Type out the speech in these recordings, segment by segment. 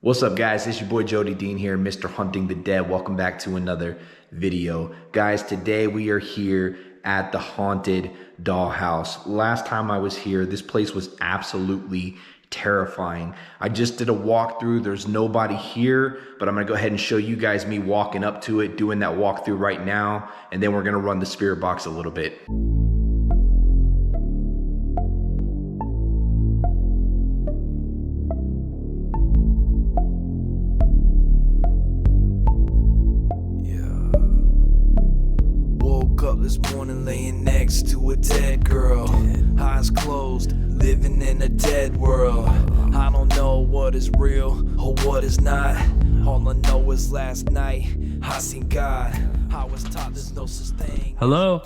What's up, guys? It's your boy Jody Dean here, Mr. Hunting the Dead. Welcome back to another video. Guys, today we are here at the Haunted Dollhouse. Last time I was here, this place was absolutely terrifying. I just did a walkthrough. There's nobody here, but I'm gonna go ahead and show you guys me walking up to it, doing that walkthrough right now, and then we're gonna run the spirit box a little bit. This morning laying next to a dead girl, eyes closed, living in a dead world. I don't know what is real or what is not. All I know is last night I seen God. I was taught there's no such thing. Hello?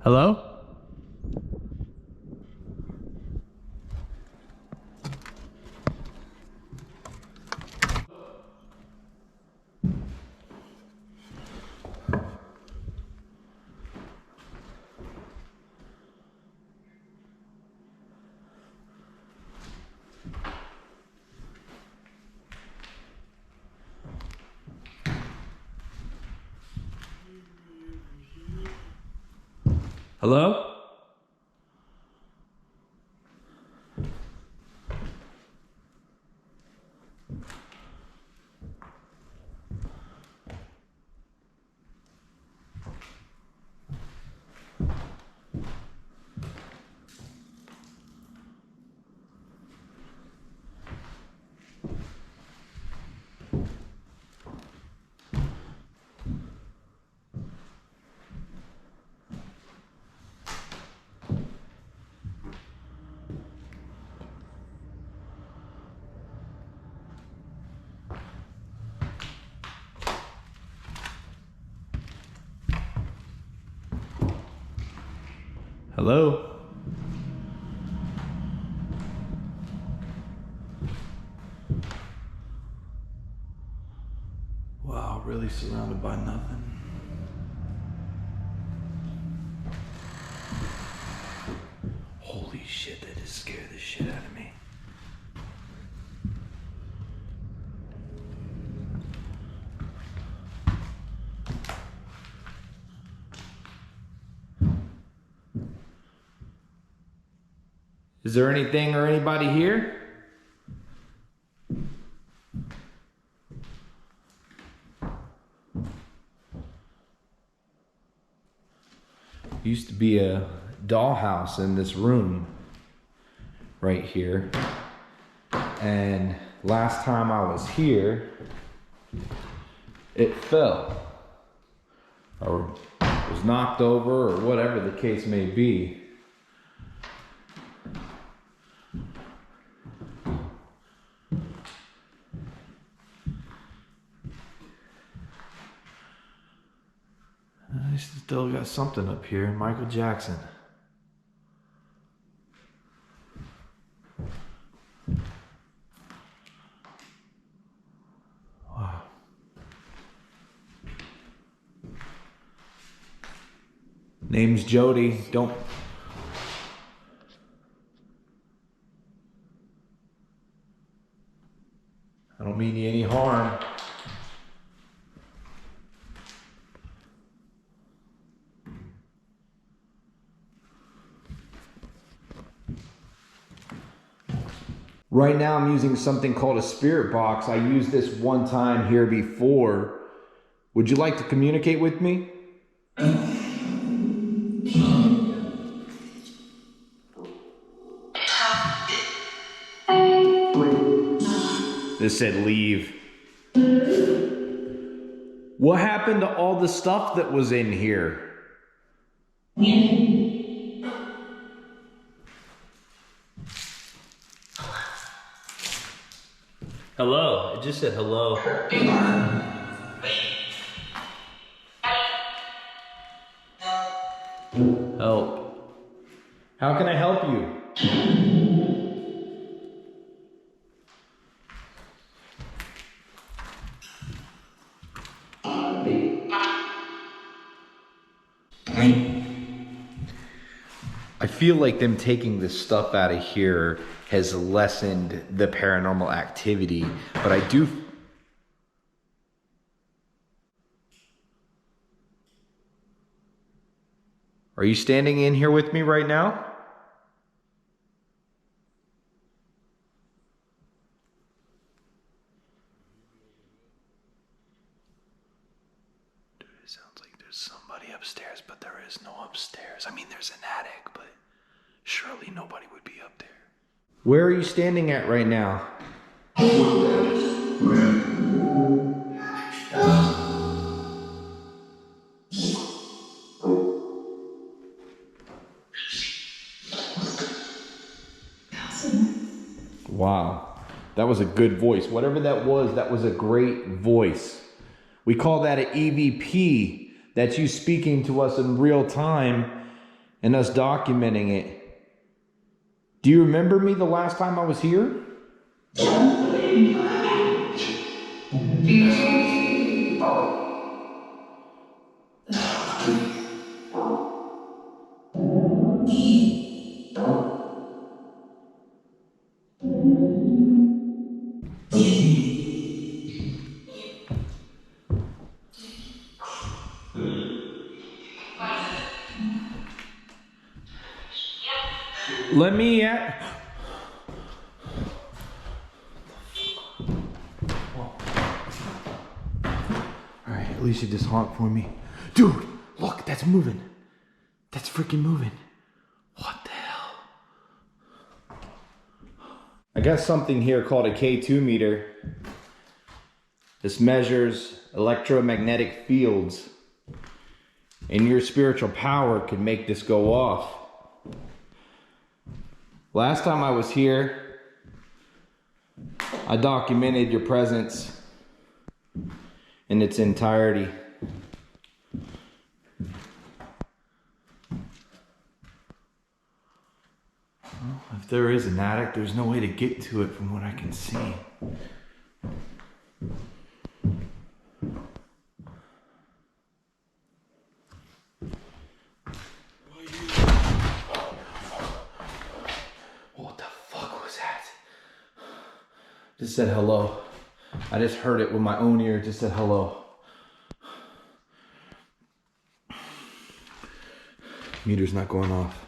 Hello? Hello? Hello? Wow, really surrounded by nothing. Holy shit, that just scared the shit out of me. Is there anything or anybody here? Used to be a dollhouse in this room right here. And last time I was here, it fell or was knocked over or whatever the case may be. I still got something up here. Michael Jackson. Wow. Name's Jody. I don't mean you any harm. Right now I'm using something called a spirit box. I used this one time here before. Would you like to communicate with me? This said leave. What happened to all the stuff that was in here? Hello? It just said hello. Help. How can I help you? feel like them taking this stuff out of here has lessened the paranormal activity, but I do. Are you standing in here with me right now? Dude, it sounds like there's somebody upstairs, but there is no upstairs. I mean, there's an attic, but surely nobody would be up there. Where are you standing at right now? Wow, that was a good voice. Whatever that was a great voice. We call that an EVP. That's you speaking to us in real time and us documenting it. Do you remember me the last time I was here? Let me at. Alright, at least you just honk for me. Dude, look, that's moving. That's freaking moving. What the hell? I got something here called a K2 meter. This measures electromagnetic fields. And your spiritual power could make this go off. Last time I was here, I documented your presence in its entirety. Well, if there is an attic, there's no way to get to it from what I can see. Just said hello. I just heard it with my own ear. Just said hello. Meter's not going off.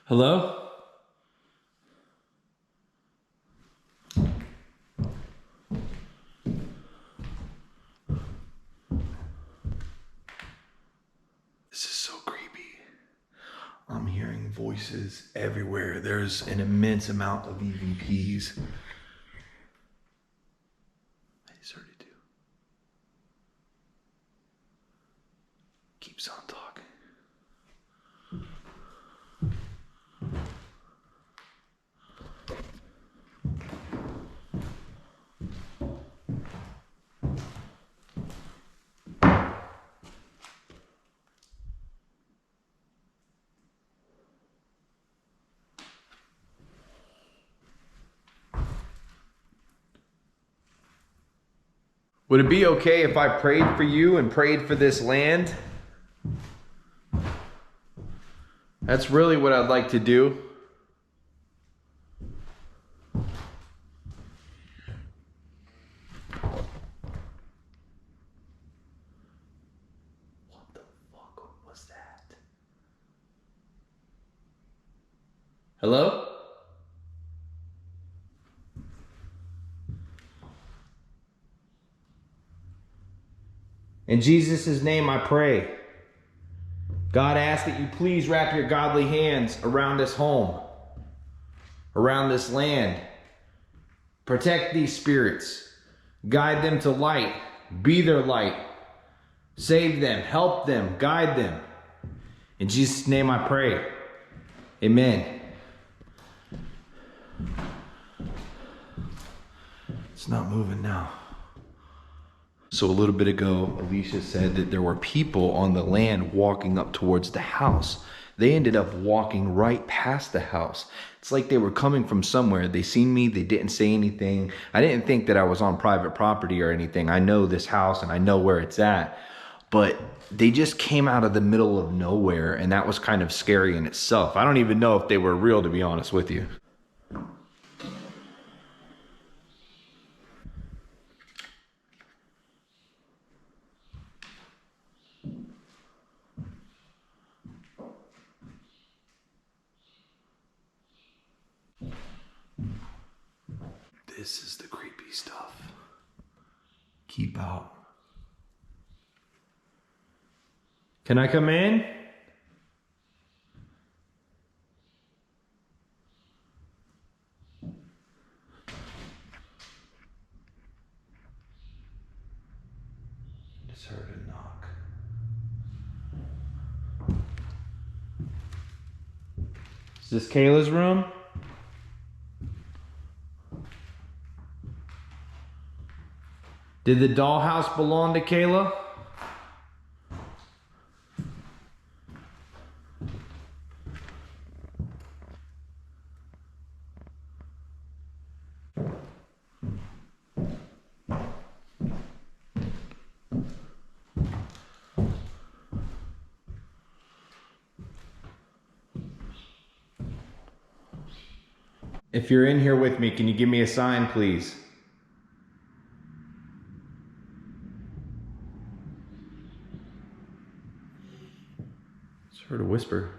Hello? This is so creepy. I'm hearing voices everywhere. There's an immense amount of EVPs. I just heard it too. Keeps on talking. Would it be okay if I prayed for you and prayed for this land? That's really what I'd like to do. What the fuck was that? Hello? In Jesus' name I pray. God, I ask that you please wrap your godly hands around this home, around this land. Protect these spirits. Guide them to light. Be their light. Save them. Help them. Guide them. In Jesus' name I pray. Amen. It's not moving now. So a little bit ago, Alicia said that there were people on the land walking up towards the house. They ended up walking right past the house. It's like they were coming from somewhere. They seen me, they didn't say anything. I didn't think that I was on private property or anything. I know this house and I know where it's at. But they just came out of the middle of nowhere, and that was kind of scary in itself. I don't even know if they were real, to be honest with you. This is the creepy stuff. Keep out. Can I come in? Just heard a knock. Is this Kayla's room? Did the dollhouse belong to Kayla? If you're in here with me, can you give me a sign, please? Just heard a whisper.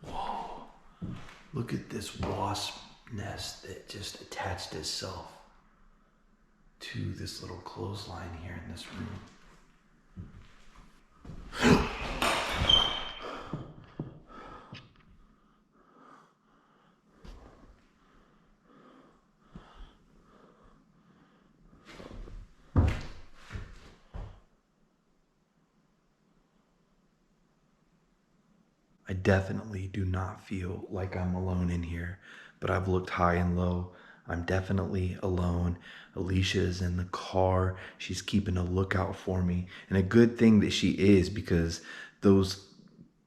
Whoa. Look at this wasp nest that just attached itself to this little clothesline here in this room. I definitely do not feel like I'm alone in here, but I've looked high and low. I'm definitely alone. Alicia is in the car. She's keeping a lookout for me. And a good thing that she is, because those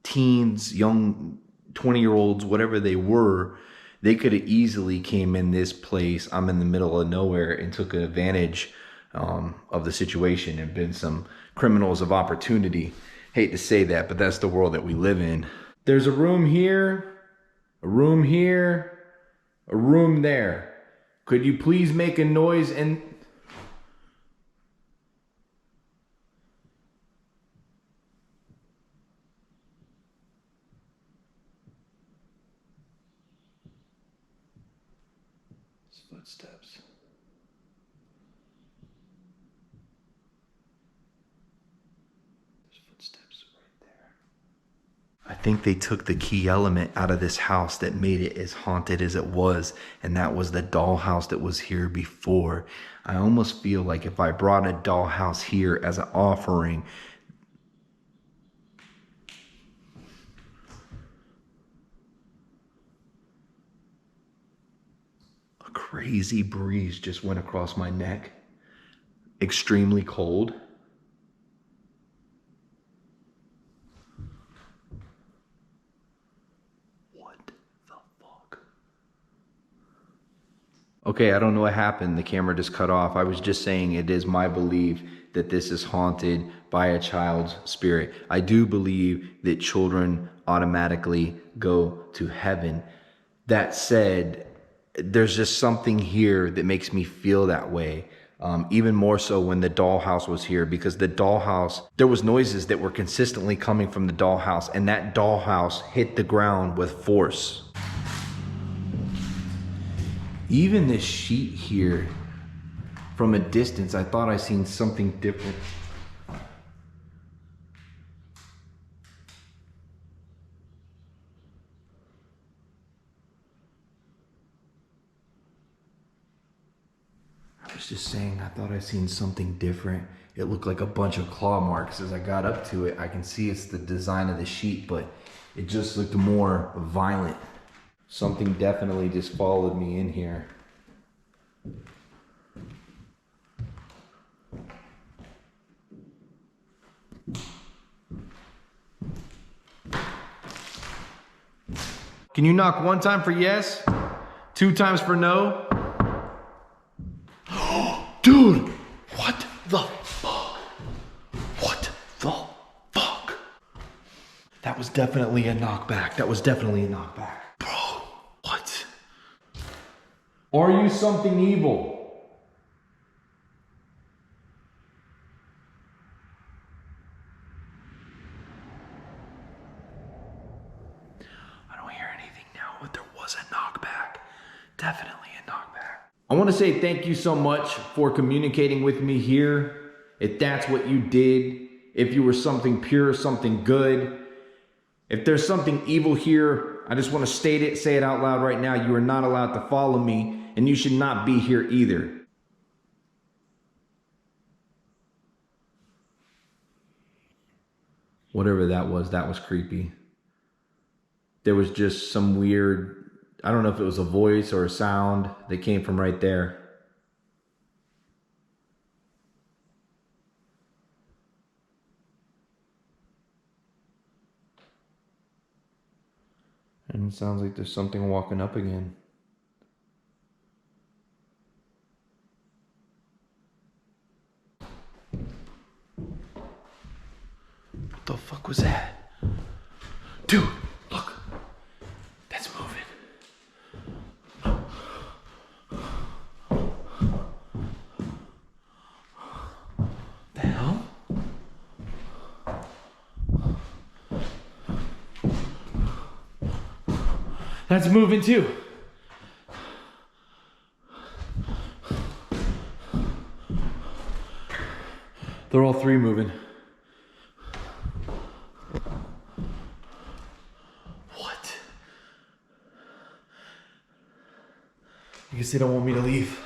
teens, young 20-year-olds, whatever they were, they could have easily came in this place. I'm in the middle of nowhere and took advantage of the situation and been some criminals of opportunity. Hate to say that, but that's the world that we live in. There's a room here, a room here, a room there. Could you please make a noise and... Footsteps. There's footsteps right there. I think they took the key element out of this house that made it as haunted as it was, and that was the dollhouse that was here before. I almost feel like if I brought a dollhouse here as an offering, a crazy breeze just went across my neck. Extremely cold. What the fuck? Okay, I don't know what happened. The camera just cut off. I was just saying it is my belief that this is haunted by a child's spirit. I do believe that children automatically go to heaven. That said, there's just something here that makes me feel that way. Even more so when the dollhouse was here, because the dollhouse, there was noises that were consistently coming from the dollhouse, and that dollhouse hit the ground with force. Even this sheet here, from a distance, I thought I seen something different. I was just saying, I thought I seen something different. It looked like a bunch of claw marks. As I got up to it, I can see it's the design of the sheet, but It just looked more violent. Something definitely just followed me in here. Can you knock 1 time for yes? 2 times for no? Dude, what the fuck? What the fuck? That was definitely a knockback. That was definitely a knockback. Bro, what? Are you something evil? I don't hear anything now, but there was a knockback. Definitely a knockback. I want to say thank you so much for communicating with me here. If that's what you did, if you were something pure, something good, if there's something evil here, I just want to state it, say it out loud right now. You are not allowed to follow me, and you should not be here either. Whatever that was creepy. There was just some weird, I don't know if it was a voice or a sound that came from right there. And it sounds like there's something walking up again. What the fuck was that? Dude, look. That's moving. The hell? That's moving too. They're all 3 moving. What? I guess they don't want me to leave.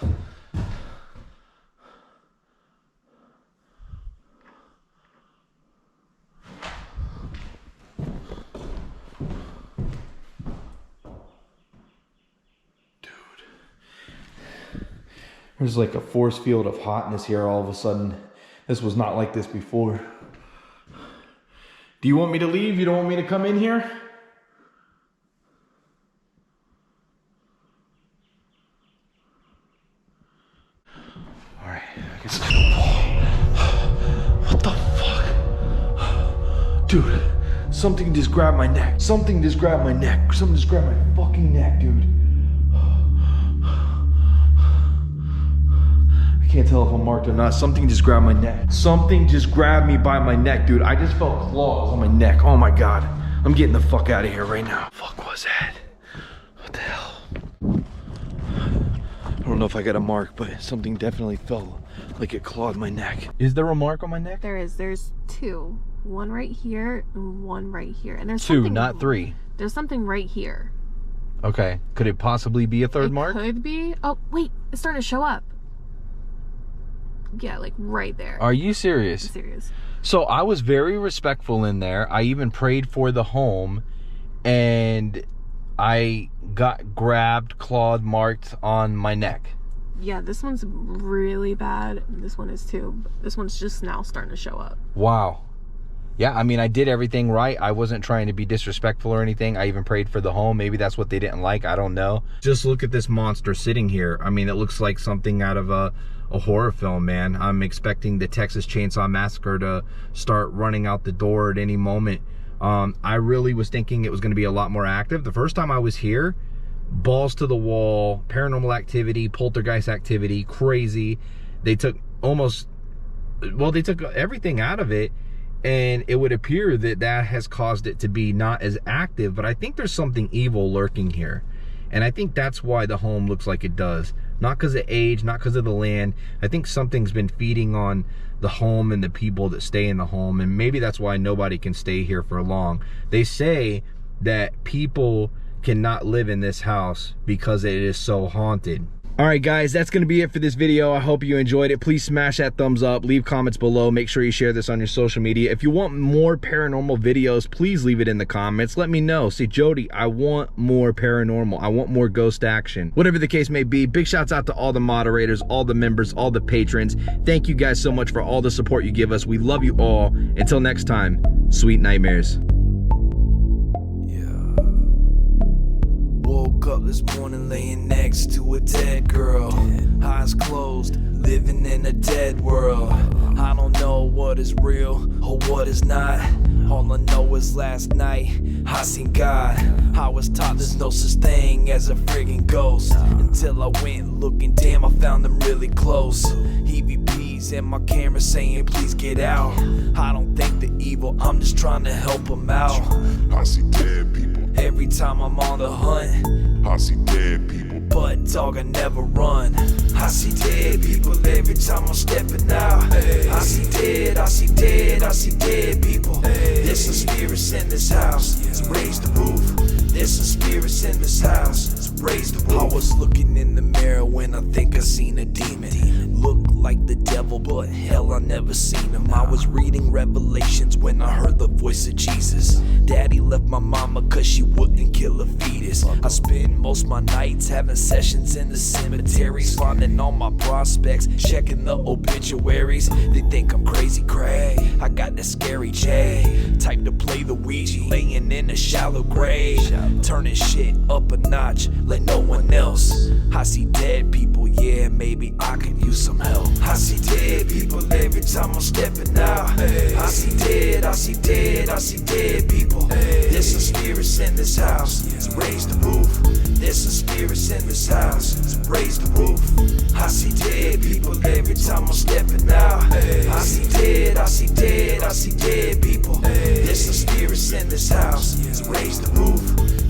There's like a force field of hotness here all of a sudden. This was not like this before. Do you want me to leave? You don't want me to come in here? All right, I guess. What the fuck? Dude, something just grabbed my neck. Something just grabbed my neck. Something just grabbed my fucking neck, dude. I can't tell if I'm marked or not. Something just grabbed my neck. Something just grabbed me by my neck, dude. I just felt claws on my neck. Oh my God. I'm getting the fuck out of here right now. Fuck was that? What the hell? I don't know if I got a mark, but something definitely felt like it clawed my neck. Is there a mark on my neck? There is. There's 2. One right here and one right here. And there's 2, not 3. There's something right here. Okay. Could it possibly be a third mark? It could be. Oh, wait. It's starting to show up. Yeah, like right there. Are you serious? I'm serious. So I was very respectful in there. I even prayed for the home, and I got grabbed, clawed, marked on my neck. Yeah, this one's really bad. This one is too. This one's just now starting to show up. Wow. Yeah, I mean, I did everything right. I wasn't trying to be disrespectful or anything. I even prayed for the home. Maybe that's what they didn't like. I don't know. Just look at this monster sitting here. I mean, it looks like something out of a horror film, man. I'm expecting the Texas Chainsaw Massacre to start running out the door at any moment. I really was thinking it was going to be a lot more active. The first time I was here, balls to the wall, paranormal activity, poltergeist activity, crazy. They took they took everything out of it, and it would appear that that has caused it to be not as active, but I think there's something evil lurking here. And I think that's why the home looks like it does. Not because of age, not because of the land. I think something's been feeding on the home and the people that stay in the home, and maybe that's why nobody can stay here for long. They say that people cannot live in this house because it is so haunted. All right, guys, that's going to be it for this video. I hope you enjoyed it. Please smash that thumbs up, leave comments below. Make sure you share this on your social media. If you want more paranormal videos, please leave it in the comments. Let me know. Say, Jody, I want more paranormal. I want more ghost action. Whatever the case may be, big shouts out to all the moderators, all the members, all the patrons. Thank you guys so much for all the support you give us. We love you all. Until next time, sweet nightmares. Woke up this morning laying next to a dead girl, eyes closed, living in a dead world. I don't know what is real or what is not. All I know is last night I seen God. I was taught there's no such thing as a friggin' ghost, until I went looking, damn, I found them really close. EVPs and my camera saying please get out. I don't think they're evil, I'm just trying to help them out. I see dead people. Every time I'm on the hunt, I see dead people. but dog, I never run. I see dead people every time I'm stepping out. I see dead, I see dead, I see dead people. There's some spirits in this house, so raise the roof. There's some spirits in this house, so raise the roof. I was looking in the mirror when I think I seen a demon. Looked like the devil, but hell, I never seen him. I was reading Revelations when I heard the voice of Jesus. Daddy left my mama cause she wouldn't kill a fetus. I spend most my nights having sessions in the cemeteries, finding all my prospects, checking the obituaries. They think I'm crazy cray, I got that scary J type to play the Ouija, laying in a shallow grave, turning shit up a notch like no one else. I see dead people, yeah, maybe I could use some help. I see dead people every time I'm stepping out. I see dead, I see dead, I see dead people. There's some spirits in this house, so raise the roof. There's some spirits in this house, so raise the roof. I see dead people every time I'm stepping out. I see dead, I see dead, I see dead people. There's some spirits in this house, so raise the roof.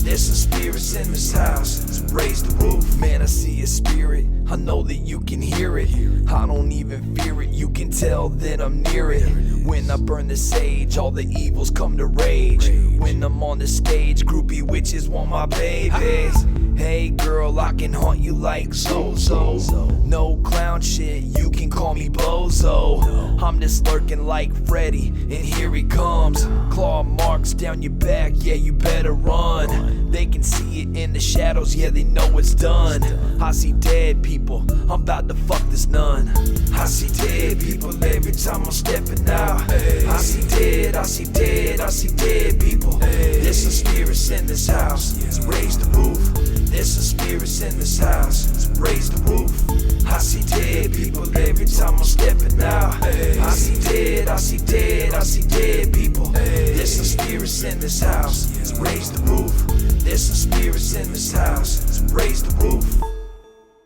There's some spirits in this house, so raise the roof. Man, I see a spirit, I know that you can hear it. I don't even fear it, you can tell that I'm near it. When I burn the sage, all the evils come to rage. When I'm on the stage, groupie witches want my babies. Hey girl, I can haunt you like Zozo. No clown shit, you can call me Bozo. I'm just lurking like Freddy, and here he comes. Claw marks down your back, yeah, you better run. They can see it in the shadows, yeah, they know it's done. I see dead people, I'm about to fuck this nun. I see dead people every time I'm stepping out. I see dead, I see dead, I see dead people. There's some spirits in this house, so raise the roof. There's some spirits in this house, so raise the roof. I see dead people every time I'm stepping out. I see dead, I see dead, I see dead people. There's some spirits in this house, so raise the roof. There's some spirits in this house, so raise the roof.